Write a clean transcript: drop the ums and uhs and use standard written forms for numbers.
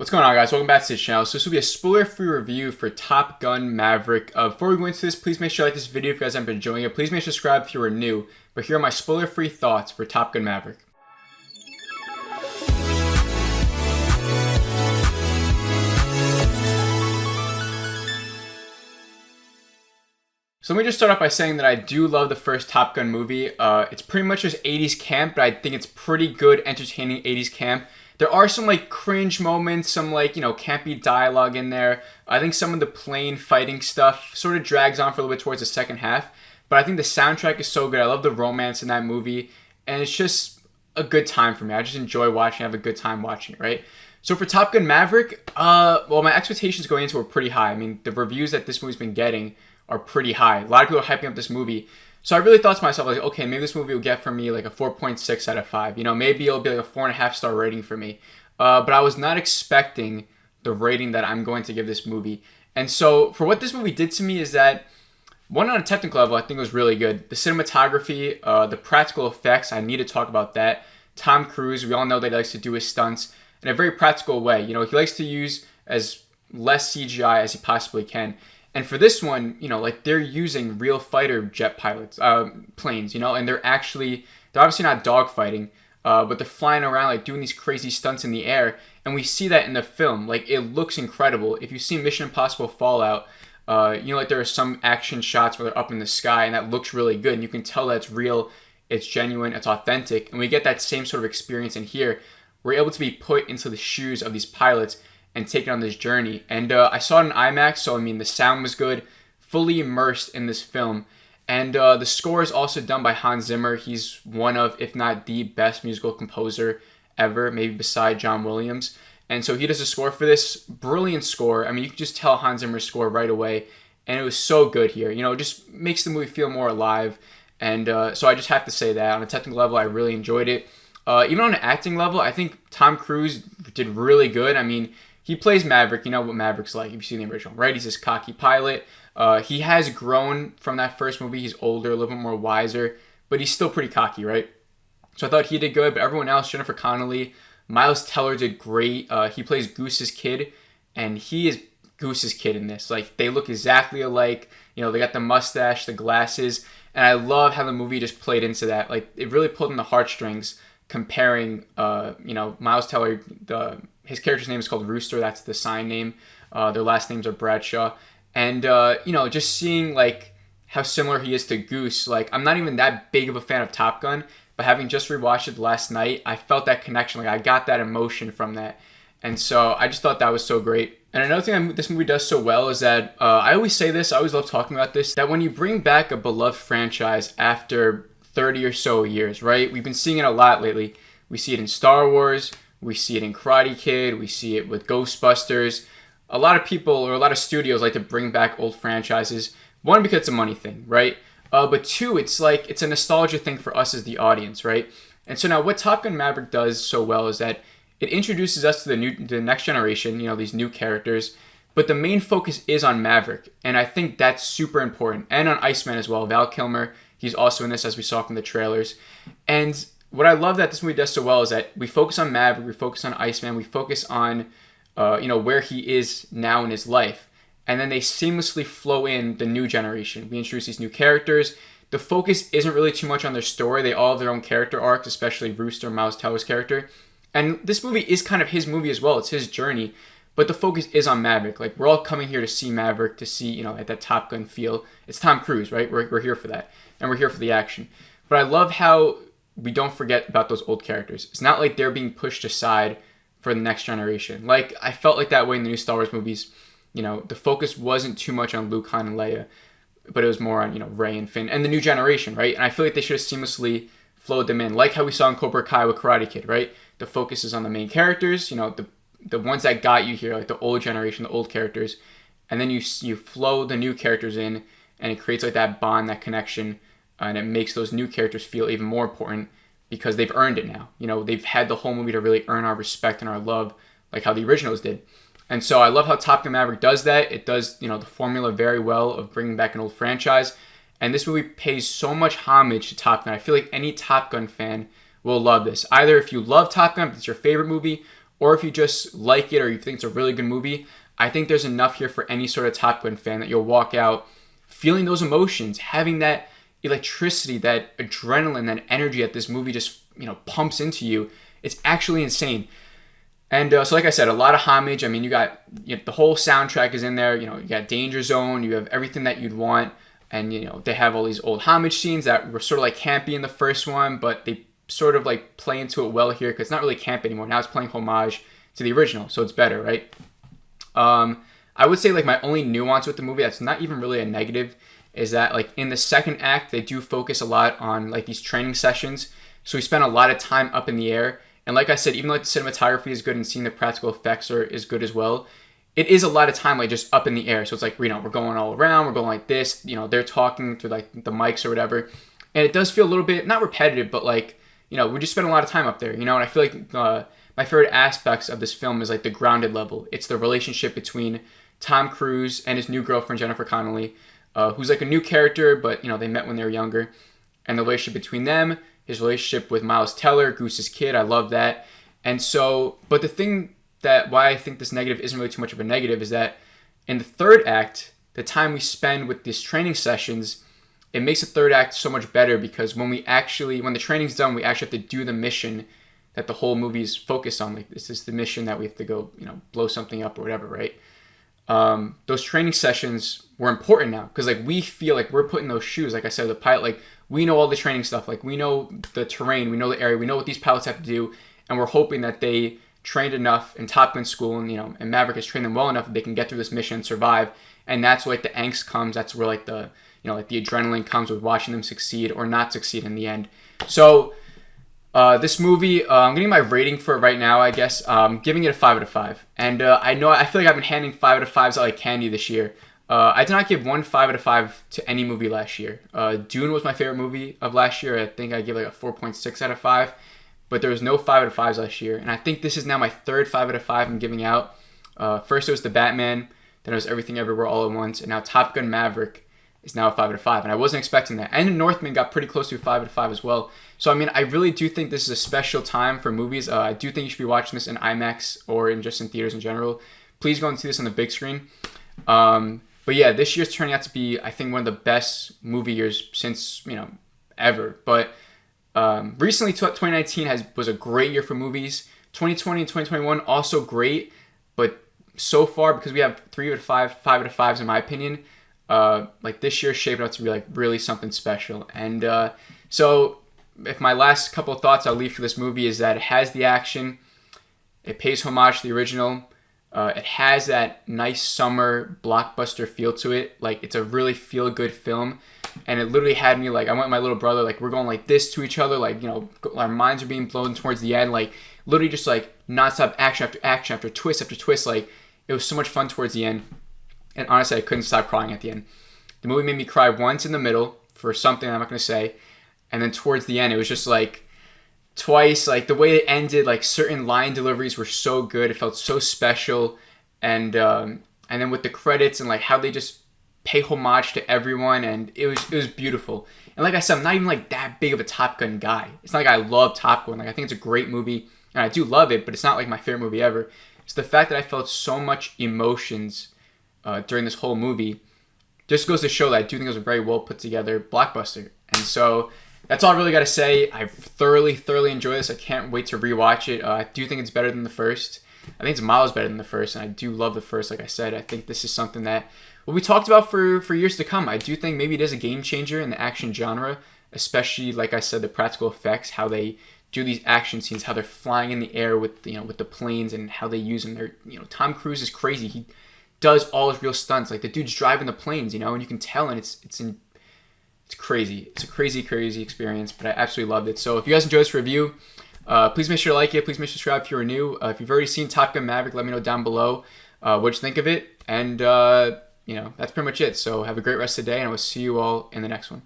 What's going on, guys? Welcome back to the channel. So this will be a spoiler-free review for Top Gun Maverick. Before we go into this, please make sure you like this video if you guys haven't been enjoying it. Please make sure to subscribe if you are new. But here are my spoiler-free thoughts for Top Gun Maverick. So let me just start off by saying that I do love the first Top Gun movie. It's pretty much just 80s camp, but I think it's pretty good, entertaining 80s camp. There are some cringe moments, some campy dialogue in there. I think some of the plane fighting stuff sort of drags on for a little bit towards the second half. But I think the soundtrack is so good. I love the romance in that movie. And it's just a good time for me. I just enjoy watching, have a good time watching it, right? So for Top Gun Maverick, well, my expectations going into it were pretty high. I mean, the reviews that this movie's been getting are pretty high. A lot of people are hyping up this movie. So I really thought to myself, okay, maybe this movie will get from me a 4.6 out of 5. Maybe it'll be a 4.5 star rating for me. But I was not expecting the rating that I'm going to give this movie. And so for what this movie did to me is that, one, on a technical level, I think it was really good. The cinematography, the practical effects, I need to talk about that. Tom Cruise, we all know that he likes to do his stunts in a very practical way. He likes to use as less CGI as he possibly can. And for this one, they're using real fighter jet pilots, planes, and they're obviously not dogfighting, but they're flying around, doing these crazy stunts in the air. And we see that in the film. It looks incredible. If you see Mission Impossible Fallout, there are some action shots where they're up in the sky, and that looks really good. And you can tell that it's real, it's genuine, it's authentic. And we get that same sort of experience in here. We're able to be put into the shoes of these pilots and taken on this journey. And I saw it in IMAX, so the sound was good, fully immersed in this film. And the score is also done by Hans Zimmer. He's one of, if not the best musical composer ever, maybe beside John Williams. And so he does a score for this, brilliant score. You can just tell Hans Zimmer's score right away. And it was so good here. It just makes the movie feel more alive. And so I just have to say that. On a technical level, I really enjoyed it. Even on an acting level, I think Tom Cruise did really good. He plays Maverick. You know what Maverick's like if you've seen the original, right? He's this cocky pilot. He has grown from that first movie. He's older, a little bit more wiser, but he's still pretty cocky, right? So I thought he did good, but everyone else, Jennifer Connelly, Miles Teller did great. He plays Goose's kid, and he is Goose's kid in this. They look exactly alike. They got the mustache, the glasses, and I love how the movie just played into that. It really pulled in the heartstrings, comparing, Miles Teller, his character's name is called Rooster. That's the sign name. Their last names are Bradshaw. And, just seeing, how similar he is to Goose. I'm not even that big of a fan of Top Gun, but having just rewatched it last night, I felt that connection. I got that emotion from that. And so I just thought that was so great. And another thing this movie does so well is that, I always say this, I always love talking about this, that when you bring back a beloved franchise after 30 or so years, right? We've been seeing it a lot lately. We see it in Star Wars. We see it in Karate Kid. We see it with Ghostbusters. A lot of people or a lot of studios like to bring back old franchises. One, because it's a money thing, right? But two, it's a nostalgia thing for us as the audience, right? And so now what Top Gun Maverick does so well is that it introduces us to the next generation, these new characters. But the main focus is on Maverick. And I think that's super important. And on Iceman as well. Val Kilmer, he's also in this, as we saw from the trailers. And what I love that this movie does so well is that we focus on Maverick, we focus on Iceman, we focus on, where he is now in his life. And then they seamlessly flow in the new generation. We introduce these new characters. The focus isn't really too much on their story. They all have their own character arcs, especially Rooster, Miles Teller's character. And this movie is kind of his movie as well. It's his journey. But the focus is on Maverick. We're all coming here to see Maverick, to see, at that Top Gun feel. It's Tom Cruise, right? We're here for that. And we're here for the action. But I love how we don't forget about those old characters. It's not like they're being pushed aside for the next generation. I felt like that way in the new Star Wars movies. The focus wasn't too much on Luke, Han, and Leia, but it was more on, Rey and Finn and the new generation, right? And I feel like they should have seamlessly flowed them in, like how we saw in Cobra Kai with Karate Kid, right? The focus is on the main characters, the ones that got you here, the old generation, the old characters, and then you flow the new characters in, and it creates that bond, that connection, and it makes those new characters feel even more important because they've earned it now. They've had the whole movie to really earn our respect and our love, like how the originals did. And so I love how Top Gun Maverick does that. It does, the formula very well of bringing back an old franchise. And this movie pays so much homage to Top Gun. I feel like any Top Gun fan will love this. Either if you love Top Gun, if it's your favorite movie, or if you just like it or you think it's a really good movie, I think there's enough here for any sort of Top Gun fan that you'll walk out feeling those emotions, having that electricity, that adrenaline, that energy that this movie just, pumps into you. It's actually insane. And so, like I said, a lot of homage. I mean, you got the whole soundtrack is in there. You got Danger Zone. You have everything that you'd want. And, they have all these old homage scenes that were sort of like campy in the first one, but they sort of like play into it well here because it's not really camp anymore. Now it's playing homage to the original, so it's better, right? I would say like my only nuance with the movie that's not even really a negative is that like in the second act, they do focus a lot on like these training sessions. So we spend a lot of time up in the air. And like I said, even though like the cinematography is good and seeing the practical effects is good as well, it is a lot of time like just up in the air. So it's like, we're going all around, we're going like this, they're talking through like the mics or whatever. And it does feel a little bit, not repetitive, but like, we just spend a lot of time up there, and I feel like my favorite aspects of this film is like the grounded level. It's the relationship between Tom Cruise and his new girlfriend, Jennifer Connelly, who's like a new character, but, they met when they were younger. And the relationship between them, his relationship with Miles Teller, Goose's kid, I love that. And so, but the thing that why I think this negative isn't really too much of a negative is that in the third act, the time we spend with these training sessions, it makes the third act so much better because when the training's done, we actually have to do the mission that the whole movie is focused on. Like, this is the mission that we have to go, blow something up or whatever, right? Those training sessions were important now because like we feel like we're put in those shoes. Like I said, the pilot, like we know all the training stuff. Like we know the terrain, we know the area, we know what these pilots have to do, and we're hoping that they trained enough in Top Gun school and and Maverick has trained them well enough that they can get through this mission and survive. And that's where like the angst comes. That's where like the like the adrenaline comes with watching them succeed or not succeed in the end. So this movie, I'm getting my rating for it right now, I guess. Giving it a 5 out of 5. And I feel like I've been handing 5 out of 5s out like candy this year. I did not give one 5 out of 5 to any movie last year. Dune was my favorite movie of last year. I think I gave like a 4.6 out of 5. But there was no 5 out of 5s last year. And I think this is now my third 5 out of 5 I'm giving out. First it was The Batman. Then it was Everything Everywhere All at Once. And now Top Gun Maverick is now a 5 out of 5. And I wasn't expecting that. And Northman got pretty close to a 5 out of 5 as well. So, I mean, I really do think this is a special time for movies. I do think you should be watching this in IMAX or just in theaters in general. Please go and see this on the big screen. But yeah, this year's turning out to be, I think, one of the best movie years since, ever. But recently, 2019 was a great year for movies. 2020 and 2021 also great. But so far, because we have 3 out of 5, 5 out of 5s in my opinion, like this year shaped up to be like really something special. And so if my last couple of thoughts I'll leave for this movie is that it has the action, it pays homage to the original, it has that nice summer blockbuster feel to it. Like it's a really feel good film, and it literally had me like, I went with my little brother, like we're going like this to each other, like our minds are being blown towards the end, like literally just like nonstop action after action after twist. Like it was so much fun towards the end. And honestly, I couldn't stop crying at the end. The movie made me cry once in the middle for something I'm not going to say. And then towards the end, it was just like twice. Like the way it ended, like certain line deliveries were so good. It felt so special. And then with the credits and like how they just pay homage to everyone. And it was beautiful. And like I said, I'm not even like that big of a Top Gun guy. It's not like I love Top Gun. Like I think it's a great movie. And I do love it, but it's not like my favorite movie ever. It's the fact that I felt so much emotions during this whole movie just goes to show that I do think it was a very well put together blockbuster. And so that's all I really got to say. I thoroughly enjoyed this. I can't wait to rewatch it. I do think it's better than the first. I think it's miles better than the first, and I do love the first. Like I said, I think this is something that will be talked about for years to come. I do think maybe it is a game changer in the action genre, especially like I said, the practical effects, how they do these action scenes, how they're flying in the air with with the planes, and how they use them. Tom Cruise is crazy. He does all his real stunts. Like the dude's driving the planes, and you can tell, and it's crazy. It's a crazy experience, but I absolutely loved it. So if you guys enjoyed this review, please make sure to like it. Please make sure to subscribe if you're new. If you've already seen Top Gun Maverick, let me know down below what you think of it. And that's pretty much it. So have a great rest of the day, and I will see you all in the next one.